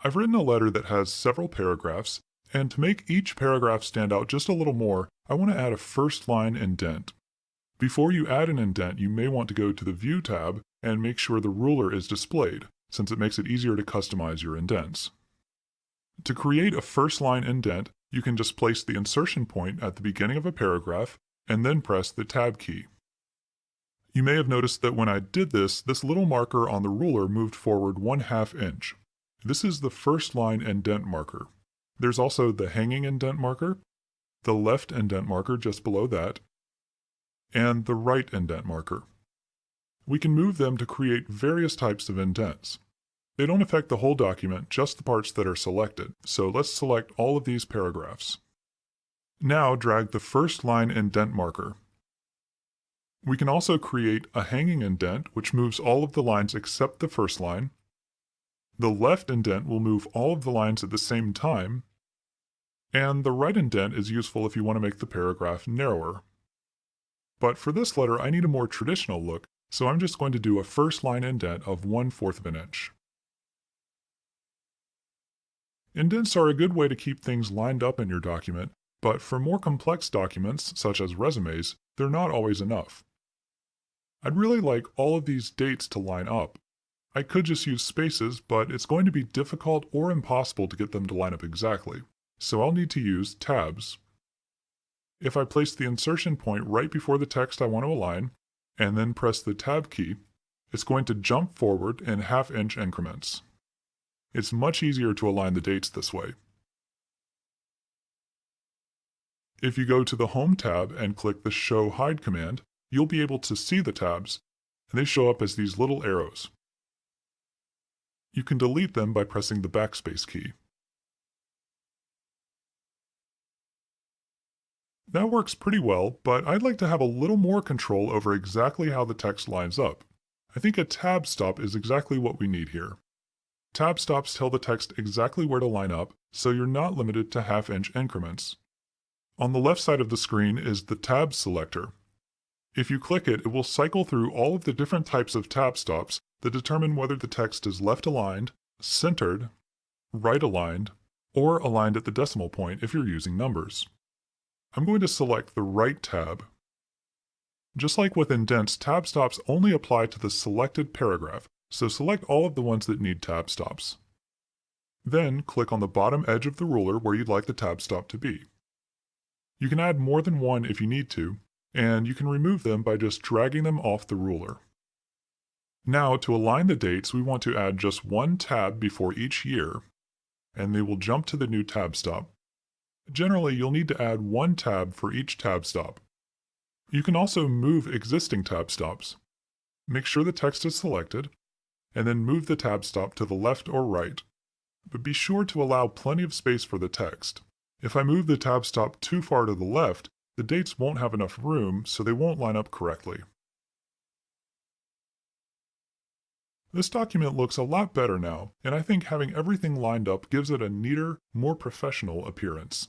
I've written a letter that has several paragraphs, and to make each paragraph stand out just a little more, I want to add a first line indent. Before you add an indent, you may want to go to the View tab and make sure the ruler is displayed, since it makes it easier to customize your indents. To create a first line indent, you can just place the insertion point at the beginning of a paragraph and then press the Tab key. You may have noticed that when I did this, this little marker on the ruler moved forward 1/2 inch. This is the first line indent marker. There's also the hanging indent marker, the left indent marker just below that, and the right indent marker. We can move them to create various types of indents. They don't affect the whole document, just the parts that are selected, so let's select all of these paragraphs. Now drag the first line indent marker. We can also create a hanging indent, which moves all of the lines except the first line. The left indent will move all of the lines at the same time, and the right indent is useful if you want to make the paragraph narrower. But for this letter, I need a more traditional look, so I'm just going to do a first line indent of 1/4 of an inch. Indents are a good way to keep things lined up in your document, but for more complex documents, such as resumes, they're not always enough. I'd really like all of these dates to line up. I could just use spaces, but it's going to be difficult or impossible to get them to line up exactly, so I'll need to use tabs. If I place the insertion point right before the text I want to align, and then press the Tab key, it's going to jump forward in 1/2 inch increments. It's much easier to align the dates this way. If you go to the Home tab and click the Show Hide command, you'll be able to see the tabs, and they show up as these little arrows. You can delete them by pressing the backspace key. That works pretty well, but I'd like to have a little more control over exactly how the text lines up. I think a tab stop is exactly what we need here. Tab stops tell the text exactly where to line up, so you're not limited to 1/2 inch increments. On the left side of the screen is the Tab selector. If you click it, it will cycle through all of the different types of tab stops that determine whether the text is left aligned, centered, right aligned, or aligned at the decimal point if you're using numbers. I'm going to select the right tab. Just like with indents, tab stops only apply to the selected paragraph, so select all of the ones that need tab stops. Then click on the bottom edge of the ruler where you'd like the tab stop to be. You can add more than one if you need to, and you can remove them by just dragging them off the ruler. Now, to align the dates, we want to add just one tab before each year, and they will jump to the new tab stop. Generally, you'll need to add one tab for each tab stop. You can also move existing tab stops. Make sure the text is selected, and then move the tab stop to the left or right. But be sure to allow plenty of space for the text. If I move the tab stop too far to the left, the dates won't have enough room, so they won't line up correctly. This document looks a lot better now, and I think having everything lined up gives it a neater, more professional appearance.